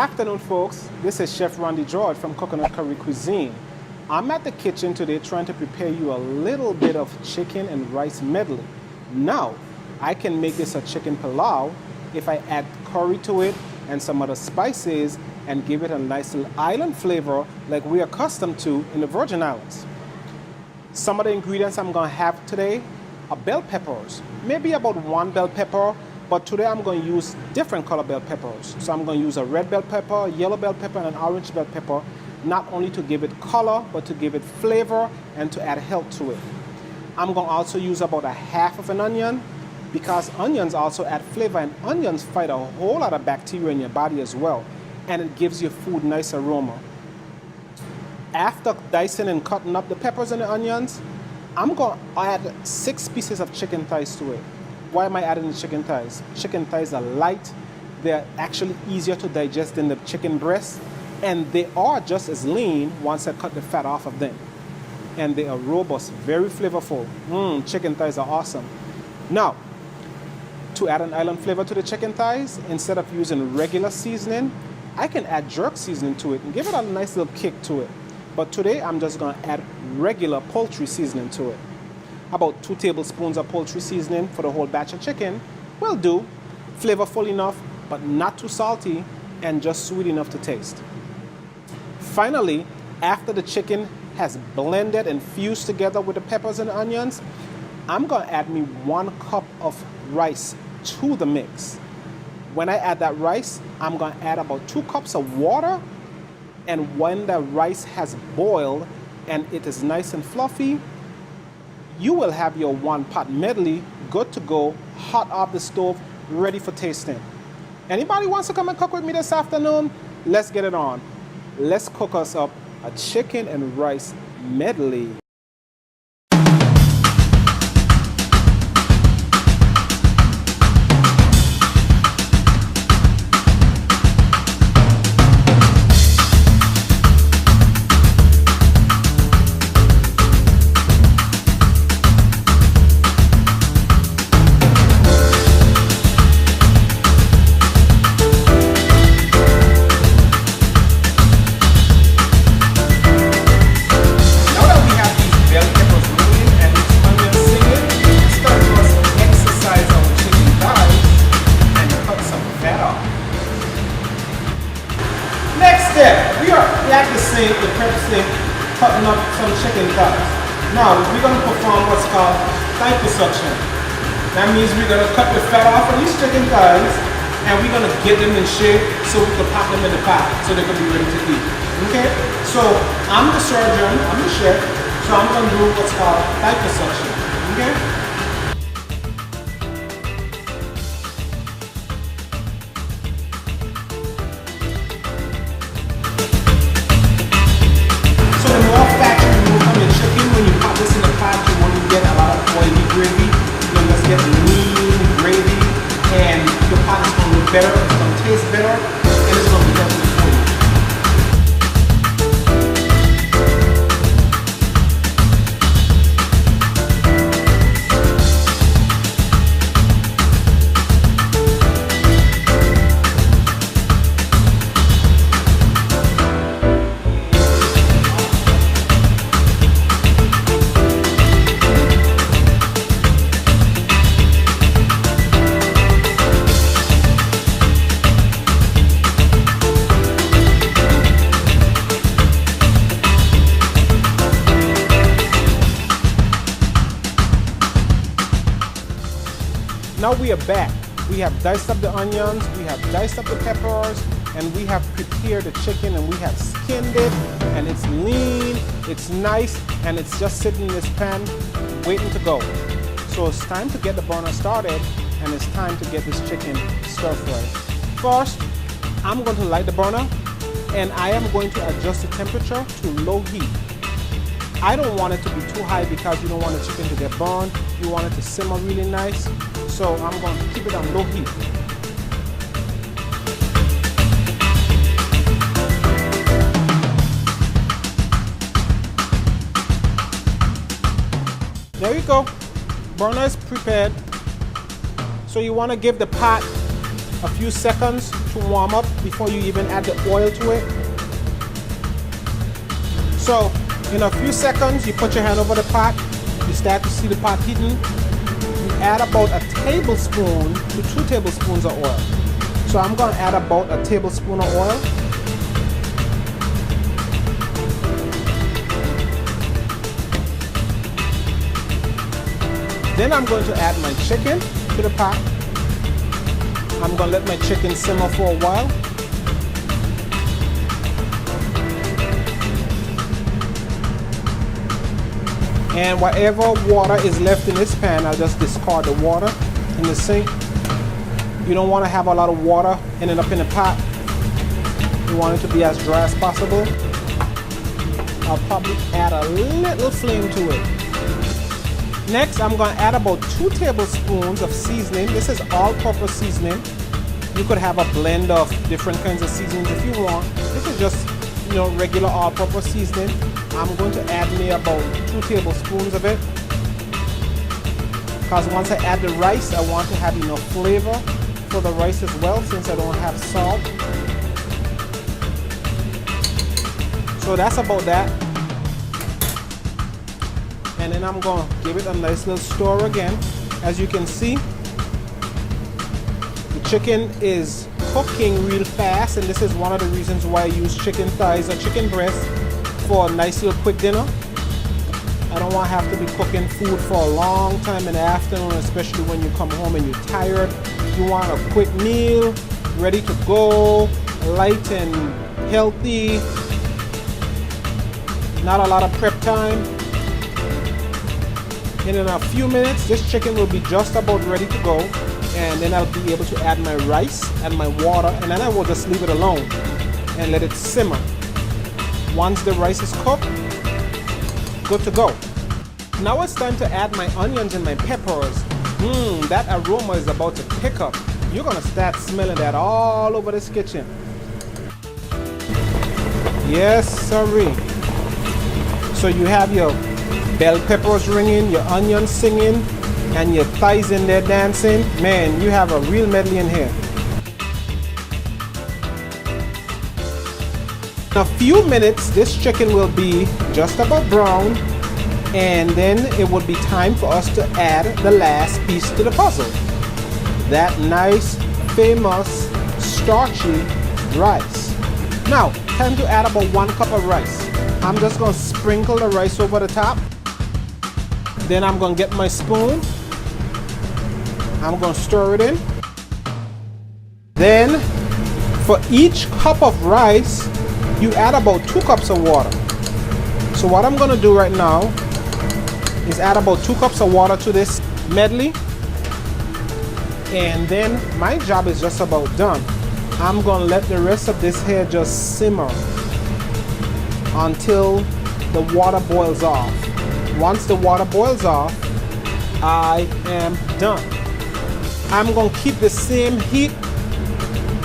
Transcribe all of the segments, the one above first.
afternoon, folks. This is Chef Rondie from Coconut Curry Cuisine. I'm at the kitchen today trying to prepare you a little bit of chicken and rice medley. Now, I can make this a chicken pilau if I add curry to it and some other spices and give it a nice little island flavor like we're accustomed to in the Virgin Islands. Some of the ingredients I'm going to have today are bell peppers, maybe about 1 bell pepper, but today I'm going to use different color bell peppers. So I'm going to use a red bell pepper, yellow bell pepper, and an orange bell pepper, not only to give it color, but to give it flavor and to add health to it. I'm going to also use about 1/2 of an onion because onions also add flavor, and onions fight a whole lot of bacteria in your body as well, and it gives your food nice aroma. After dicing and cutting up the peppers and the onions, I'm going to add 6 pieces of chicken thighs to it. Why am I adding the chicken thighs? Chicken thighs are light, they're actually easier to digest than the chicken breast, and they are just as lean once I cut the fat off of them. And they are robust, very flavorful. Chicken thighs are awesome. Now, to add an island flavor to the chicken thighs, instead of using regular seasoning, I can add jerk seasoning to it and give it a nice little kick to it. But today, I'm just going to add regular poultry seasoning to it. About 2 tablespoons of poultry seasoning for the whole batch of chicken will do. Flavorful enough, but not too salty, and just sweet enough to taste. Finally, after the chicken has blended and fused together with the peppers and the onions, I'm going to add me 1 cup of rice to the mix. When I add that rice, I'm going to add about 2 cups of water, and when the rice has boiled and it is nice and fluffy, you will have your 1-pot medley good to go, hot off the stove, ready for tasting. Anybody wants to come and cook with me this afternoon? Let's get it on. Let's cook us up a chicken and rice medley. The prep stick, cutting up some chicken thighs. Now we're going to perform what's called thigh suction. That means we're going to cut the fat off of these chicken thighs, and we're going to get them in shape so we can pop them in the pot so they can be ready to eat. Okay? So I'm the surgeon, I'm the chef, so I'm going to do what's called thigh suction. Okay? Get a lot of oily gravy. You're going to just get lean gravy, and your pot is going to look better, it's going to taste better, and it's going to be healthy for you. Now we are back. We have diced up the onions, we have diced up the peppers, and we have prepared the chicken, and we have skinned it, and it's lean, it's nice, and it's just sitting in this pan waiting to go. So it's time to get the burner started, and it's time to get this chicken stir-fried. First, I'm going to light the burner, and I am going to adjust the temperature to low heat. I don't want it to be too high because you don't want the chicken to get burned. You want it to simmer really nice. So I'm going to keep it on low heat. There you go. Burner is prepared. So you want to give the pot a few seconds to warm up before you even add the oil to it. So in a few seconds, you put your hand over the pot, you start to see the pot heating. You add about a tablespoon to 2 tablespoons of oil. So I'm going to add about a tablespoon of oil. Then I'm going to add my chicken to the pot. I'm going to let my chicken simmer for a while. And whatever water is left in this pan, I'll just discard the water in the sink. You don't want to have a lot of water ending up in the pot. You want it to be as dry as possible. I'll probably add a little flame to it. Next, I'm going to add about 2 tablespoons of seasoning. This is all-purpose seasoning. You could have a blend of different kinds of seasonings if you want. This is just, regular all-purpose seasoning. I'm going to add me about 2 tablespoons of it. Because once I add the rice, I want to have enough flavor for the rice as well, since I don't have salt. So that's about that. And then I'm going to give it a nice little stir again. As you can see, the chicken is cooking real fast, and this is one of the reasons why I use chicken thighs or chicken breast for a nice little quick dinner. I don't want to have to be cooking food for a long time in the afternoon, especially when you come home and you're tired. You want a quick meal, ready to go, light and healthy, not a lot of prep time. And in a few minutes, this chicken will be just about ready to go, and then I'll be able to add my rice and my water, and then I will just leave it alone and let it simmer. Once the rice is cooked, good to go. Now it's time to add my onions and my peppers. That aroma is about to pick up. You're gonna start smelling that all over this kitchen. Yes, sirree. So you have your bell peppers ringing, your onions singing, and your thighs in there dancing. Man, you have a real medley in here. In a few minutes, this chicken will be just about brown, and then it would be time for us to add the last piece to the puzzle. That nice, famous, starchy rice. Now, time to add about 1 cup of rice. I'm just going to sprinkle the rice over the top. Then I'm going to get my spoon. I'm going to stir it in. Then, for each cup of rice, you add about 2 cups of water. So what I'm going to do right now is add about 2 cups of water to this medley. And then my job is just about done. I'm going to let the rest of this here just simmer until the water boils off. Once the water boils off, I am done. I'm going to keep the same heat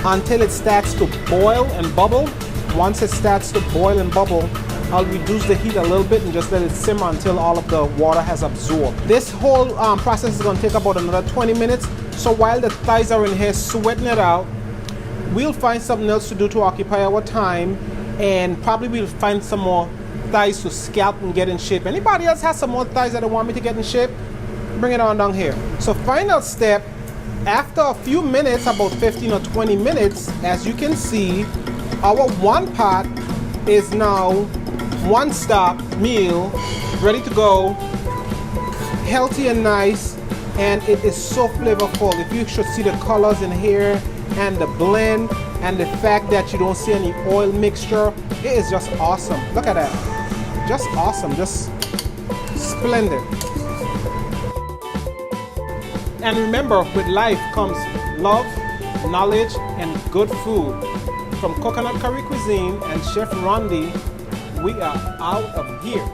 until it starts to boil and bubble. Once it starts to boil and bubble, I'll reduce the heat a little bit and just let it simmer until all of the water has absorbed. This whole process is going to take about another 20 minutes. So while the thighs are in here sweating it out, we'll find something else to do to occupy our time, and probably we'll find some more thighs to scalp and get in shape. Anybody else has some more thighs that want me to get in shape? Bring it on down here. So final step, after a few minutes, about 15 or 20 minutes, as you can see, our one pot is now one-stop meal, ready to go, healthy and nice, and it is so flavorful. If you should see the colors in here and the blend and the fact that you don't see any oil mixture, it is just awesome. Look at that. Just awesome, just splendid. And remember, with life comes love, knowledge, and good food. From Coconut Curry Cuisine and Chef Rondie, we are out of here.